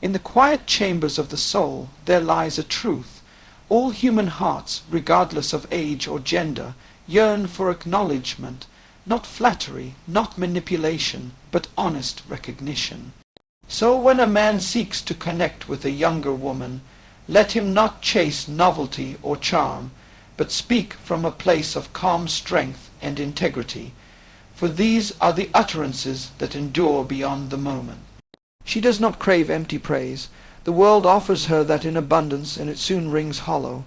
In the quiet chambers of the soul there lies a truth. All human hearts, regardless of age or gender, yearn for acknowledgement, not flattery, not manipulation, but honest recognition. So when a man seeks to connect with a younger woman, let him not chase novelty or charm, but speak from a place of calm strength and integrity, for these are the utterances that endure beyond the moment. She does not crave empty praise. The world offers her that in abundance, and it soon rings hollow.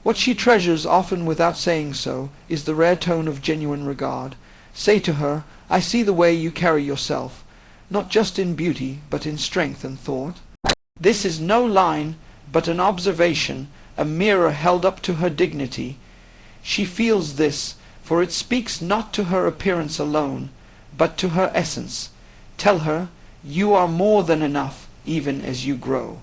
What she treasures, often without saying so, is the rare tone of genuine regard. Say to her, I see the way you carry yourself, not just in beauty, but in strength and thought. This is no line, but an observation, a mirror held up to her dignity. She feels this, for it speaks not to her appearance alone, but to her essence. Tell her, you are more than enough, even as you grow.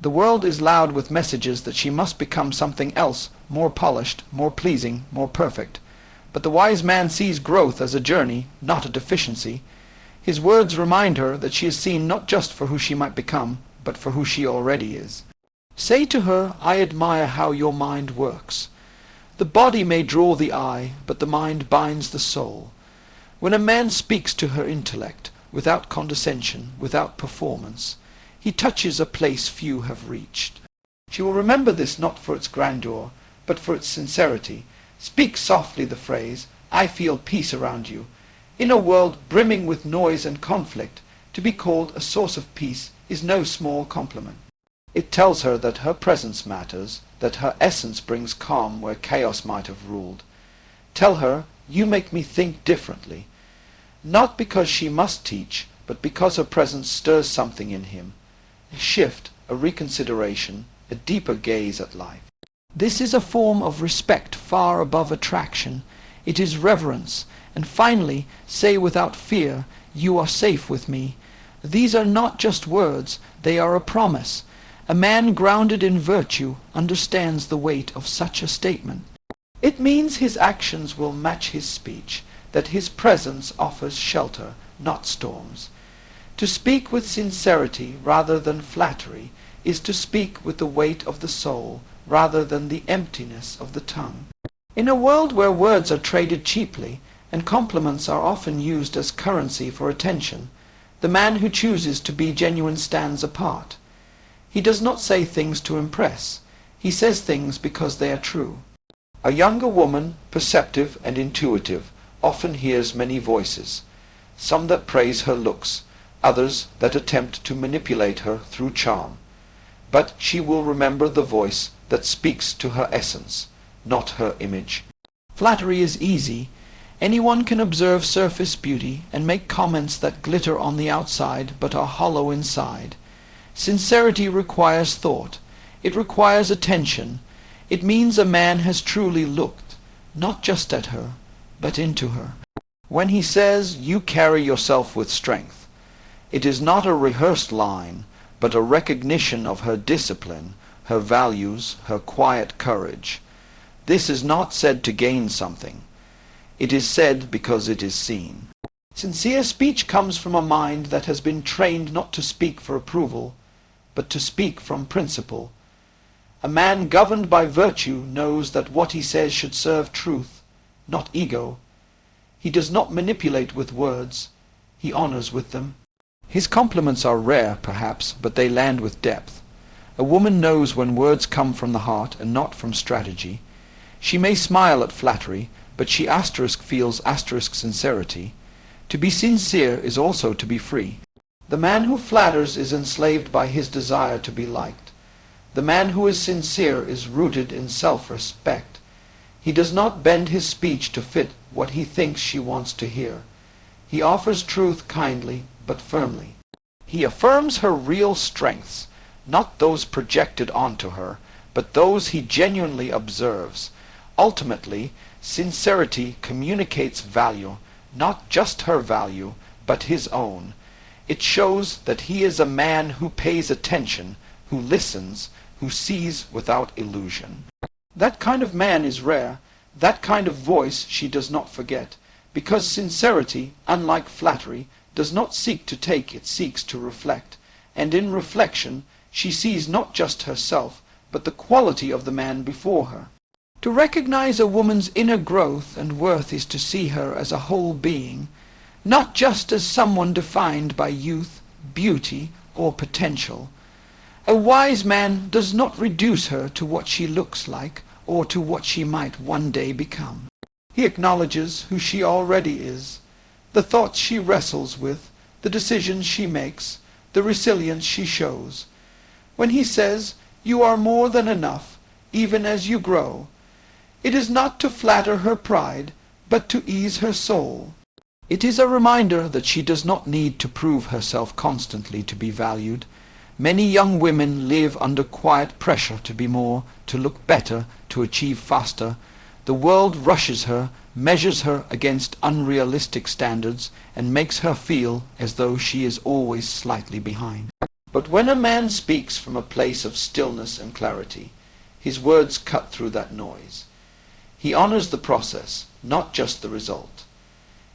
The world is loud with messages that she must become something else, more polished, more pleasing, more perfect. But the wise man sees growth as a journey, not a deficiency. His words remind her that she is seen not just for who she might become, but for who she already is. Say to her, I admire how your mind works. The body may draw the eye, but the mind binds the soul. When a man speaks to her intellect, without condescension, without performance, he touches a place few have reached. She will remember this not for its grandeur, but for its sincerity. Speak softly the phrase, I feel peace around you. In a world brimming with noise and conflict, to be called a source of peace is no small compliment. It tells her that her presence matters, that her essence brings calm where chaos might have ruled. Tell her, you make me think differently. Not because she must teach, but because her presence stirs something in him. A shift, a reconsideration, a deeper gaze at life. This is a form of respect far above attraction. It is reverence. And finally, say without fear, you are safe with me. These are not just words, they are a promise. A man grounded in virtue understands the weight of such a statement. It means his actions will match his speech, that his presence offers shelter, not storms. To speak with sincerity rather than flattery is to speak with the weight of the soul rather than the emptiness of the tongue. In a world where words are traded cheaply, and compliments are often used as currency for attention, the man who chooses to be genuine stands apart. He does not say things to impress. He says things because they are true. A younger woman, perceptive and intuitive, often hears many voices, some that praise her looks, others that attempt to manipulate her through charm. But she will remember the voice that speaks to her essence, not her image. Flattery is easy. Anyone can observe surface beauty and make comments that glitter on the outside but are hollow inside. Sincerity requires thought. It requires attention. It means a man has truly looked, not just at her, but into her. When he says, you carry yourself with strength, it is not a rehearsed line, but a recognition of her discipline, her values, her quiet courage. This is not said to gain something. It is said because it is seen. Sincere speech comes from a mind that has been trained not to speak for approval, but to speak from principle. A man governed by virtue knows that what he says should serve truth, not ego. He does not manipulate with words. He honors with them. His compliments are rare, perhaps, but they land with depth. A woman knows when words come from the heart and not from strategy. She may smile at flattery, but she feels sincerity. To be sincere is also to be free. The man who flatters is enslaved by his desire to be liked. The man who is sincere is rooted in self-respect. He does not bend his speech to fit what he thinks she wants to hear. He offers truth kindly, but firmly. He affirms her real strengths, not those projected onto her, but those he genuinely observes. Ultimately, sincerity communicates value, not just her value, but his own. It shows that he is a man who pays attention, who listens, who sees without illusion. That kind of man is rare. That kind of voice she does not forget, because sincerity, unlike flattery, does not seek to take, it seeks to reflect, and in reflection she sees not just herself, but the quality of the man before her. To recognize a woman's inner growth and worth is to see her as a whole being, not just as someone defined by youth, beauty, or potential. A wise man does not reduce her to what she looks like or to what she might one day become. He acknowledges who she already is, the thoughts she wrestles with, the decisions she makes, the resilience she shows. When he says, "You are more than enough, even as you grow," it is not to flatter her pride, but to ease her soul. It is a reminder that she does not need to prove herself constantly to be valued. Many young women live under quiet pressure to be more, to look better, to achieve faster. The world rushes her, measures her against unrealistic standards, and makes her feel as though she is always slightly behind. But when a man speaks from a place of stillness and clarity, his words cut through that noise. He honors the process, not just the result.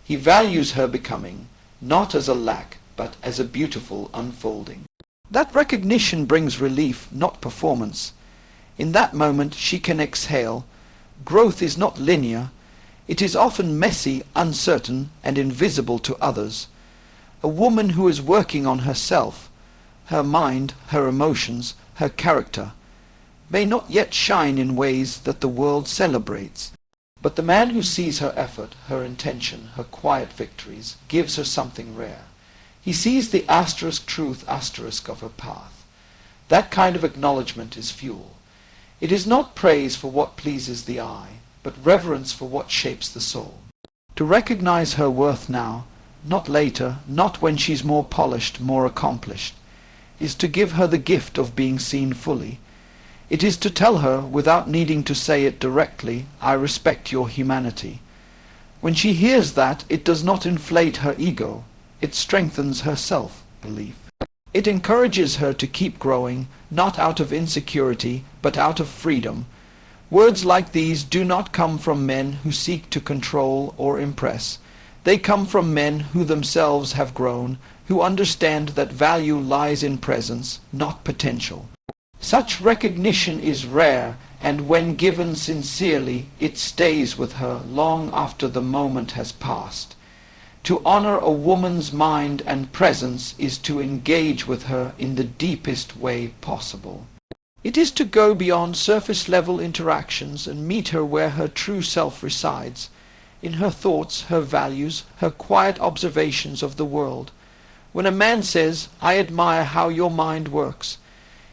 He values her becoming, not as a lack, but as a beautiful unfolding. That recognition brings relief, not performance. In that moment she can exhale. Growth is not linear. It is often messy, uncertain, and invisible to others. A woman who is working on herself, her mind, her emotions, her character, may not yet shine in ways that the world celebrates. But the man who sees her effort, her intention, her quiet victories, gives her something rare. He sees the truth of her path. That kind of acknowledgement is fuel. It is not praise for what pleases the eye, but reverence for what shapes the soul. To recognize her worth now, not later, not when she's more polished, more accomplished, is to give her the gift of being seen fully. It is to tell her, without needing to say it directly, "I respect your humanity." When she hears that, it does not inflate her ego. It strengthens her self-belief. It encourages her to keep growing, not out of insecurity, but out of freedom. Words like these do not come from men who seek to control or impress. They come from men who themselves have grown, who understand that value lies in presence, not potential. Such recognition is rare, and when given sincerely, it stays with her long after the moment has passed. To honor a woman's mind and presence is to engage with her in the deepest way possible. It is to go beyond surface-level interactions and meet her where her true self resides, in her thoughts, her values, her quiet observations of the world. When a man says, "I admire how your mind works,"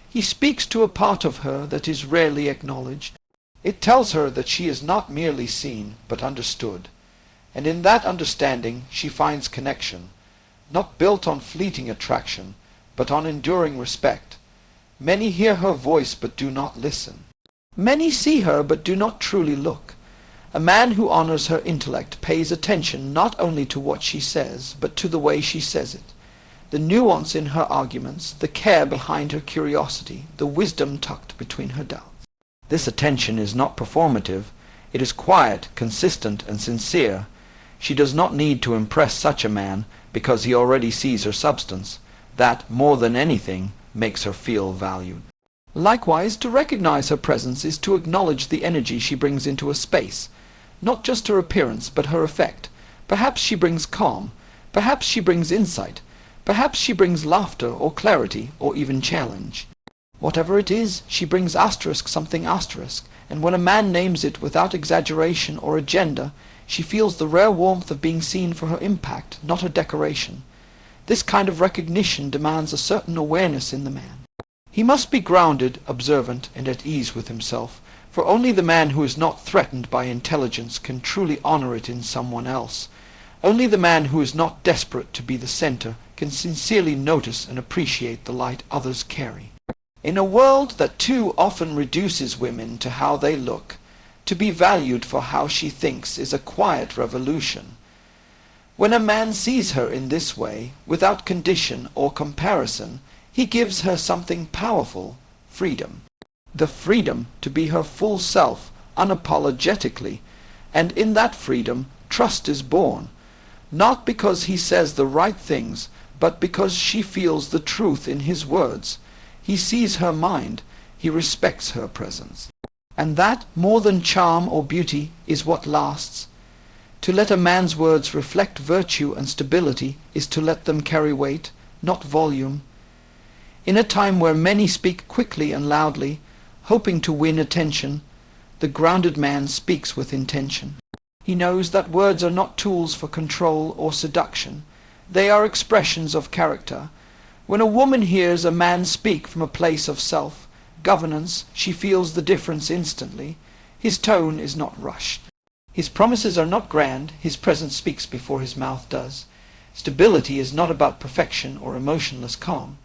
he speaks to a part of her that is rarely acknowledged. It tells her that she is not merely seen, but understood. And in that understanding she finds connection, not built on fleeting attraction, but on enduring respect. Many hear her voice but do not listen. Many see her but do not truly look. A man who honors her intellect pays attention not only to what she says, but to the way she says it. The nuance in her arguments, the care behind her curiosity, the wisdom tucked between her doubts. This attention is not performative. It is quiet, consistent, and sincere. She does not need to impress such a man because he already sees her substance. That, more than anything, makes her feel valued. Likewise, to recognize her presence is to acknowledge the energy she brings into a space. Not just her appearance, but her effect. Perhaps she brings calm. Perhaps she brings insight. Perhaps she brings laughter or clarity or even challenge. Whatever it is, she brings something asterisk, and when a man names it without exaggeration or agenda, she feels the rare warmth of being seen for her impact, not her decoration. This kind of recognition demands a certain awareness in the man. He must be grounded, observant, and at ease with himself, for only the man who is not threatened by intelligence can truly honor it in someone else. Only the man who is not desperate to be the center can sincerely notice and appreciate the light others carry. In a world that too often reduces women to how they look, to be valued for how she thinks is a quiet revolution. When a man sees her in this way, without condition or comparison, he gives her something powerful, freedom. The freedom to be her full self, unapologetically, and in that freedom, trust is born. Not because he says the right things, but because she feels the truth in his words. He sees her mind, he respects her presence. And that, more than charm or beauty, is what lasts. To let a man's words reflect virtue and stability is to let them carry weight, not volume. In a time where many speak quickly and loudly, hoping to win attention, the grounded man speaks with intention. He knows that words are not tools for control or seduction. They are expressions of character. When a woman hears a man speak from a place of self-governance, she feels the difference instantly. His tone is not rushed. His promises are not grand. His presence speaks before his mouth does. Stability is not about perfection or emotionless calm.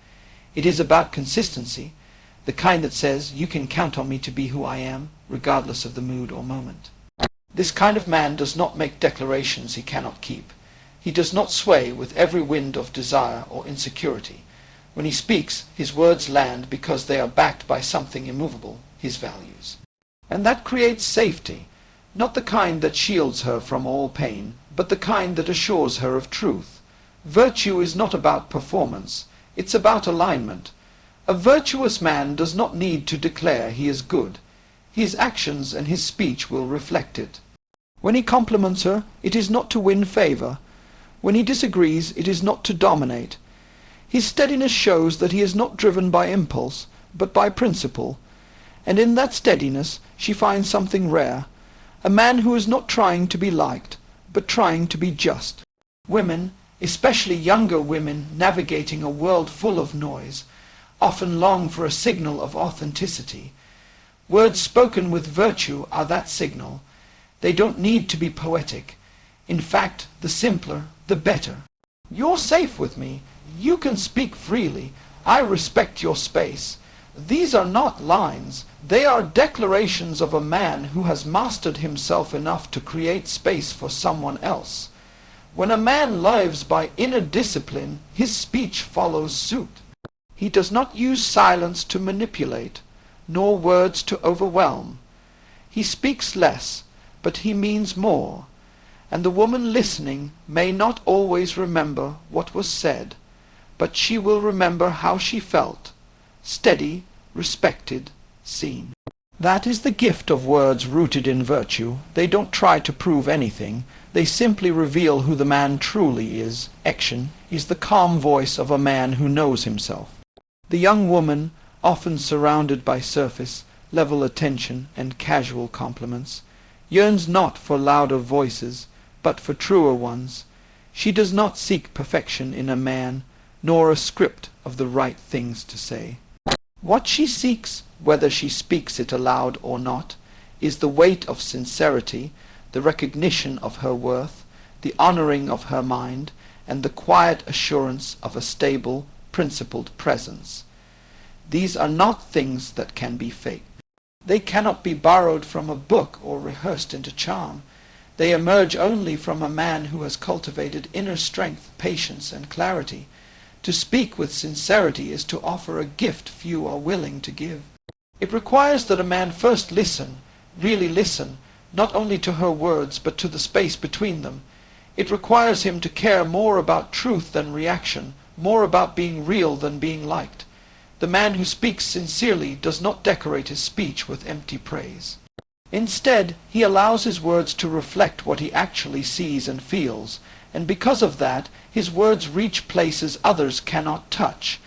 It is about consistency, the kind that says, you can count on me to be who I am, regardless of the mood or moment. This kind of man does not make declarations he cannot keep. He does not sway with every wind of desire or insecurity. When he speaks, his words land because they are backed by something immovable, his values. And that creates safety, not the kind that shields her from all pain, but the kind that assures her of truth. Virtue is not about performance, it's about alignment. A virtuous man does not need to declare he is good. His actions and his speech will reflect it. When he compliments her, it is not to win favor. When he disagrees, it is not to dominate. His steadiness shows that he is not driven by impulse, but by principle. And in that steadiness she finds something rare, a man who is not trying to be liked, but trying to be just. Women, especially younger women navigating a world full of noise, often long for a signal of authenticity. Words spoken with virtue are that signal. They don't need to be poetic. In fact, the simpler, the better. You're safe with me. You can speak freely. I respect your space. These are not lines. They are declarations of a man who has mastered himself enough to create space for someone else. When a man lives by inner discipline, his speech follows suit. He does not use silence to manipulate, nor words to overwhelm. He speaks less, but he means more, and the woman listening may not always remember what was said, but she will remember how she felt, steady, respected, seen. That is the gift of words rooted in virtue. They don't try to prove anything. They simply reveal who the man truly is. Action is the calm voice of a man who knows himself. The young woman, often surrounded by surface, level attention and casual compliments, yearns not for louder voices, but for truer ones. She does not seek perfection in a man, nor a script of the right things to say. What she seeks, whether she speaks it aloud or not, is the weight of sincerity, the recognition of her worth, the honoring of her mind, and the quiet assurance of a stable, principled presence. These are not things that can be faked. They cannot be borrowed from a book or rehearsed into charm. They emerge only from a man who has cultivated inner strength, patience, and clarity. To speak with sincerity is to offer a gift few are willing to give. It requires that a man first listen, really listen, not only to her words, but to the space between them. It requires him to care more about truth than reaction, more about being real than being liked. The man who speaks sincerely does not decorate his speech with empty praise. Instead, he allows his words to reflect what he actually sees and feels, and because of that, his words reach places others cannot touch.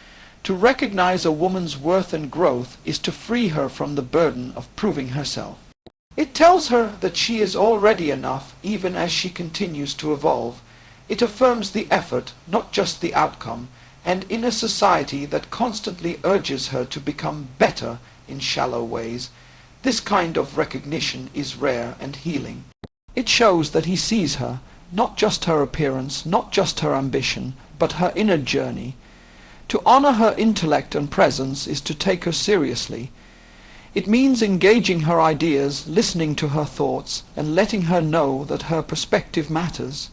To recognize a woman's worth and growth is to free her from the burden of proving herself. It tells her that she is already enough, even as she continues to evolve. It affirms the effort, not just the outcome, and in a society that constantly urges her to become better in shallow ways, this kind of recognition is rare and healing. It shows that he sees her, not just her appearance, not just her ambition, but her inner journey. To honor her intellect and presence is to take her seriously. It means engaging her ideas, listening to her thoughts, and letting her know that her perspective matters.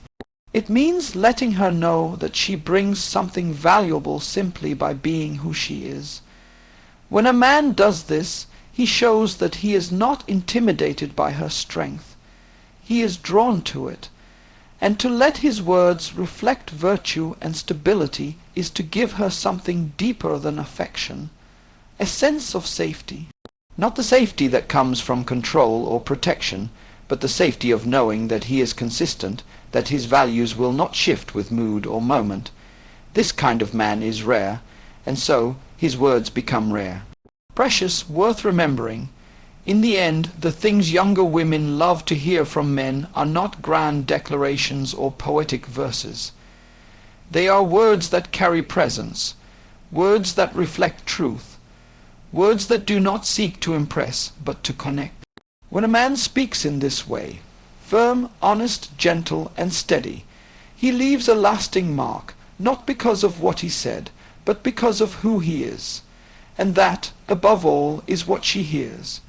It means letting her know that she brings something valuable simply by being who she is. When a man does this, he shows that he is not intimidated by her strength. He is drawn to it, and to let his words reflect virtue and stability is to give her something deeper than affection, a sense of safety. Not the safety that comes from control or protection, but the safety of knowing that he is consistent, that his values will not shift with mood or moment. This kind of man is rare, and so his words become rare. Precious, worth remembering. In the end, the things younger women love to hear from men are not grand declarations or poetic verses. They are words that carry presence, words that reflect truth, words that do not seek to impress, but to connect. When a man speaks in this way, firm, honest, gentle, and steady, he leaves a lasting mark, not because of what he said, but because of who he is. And that, above all, is what she hears.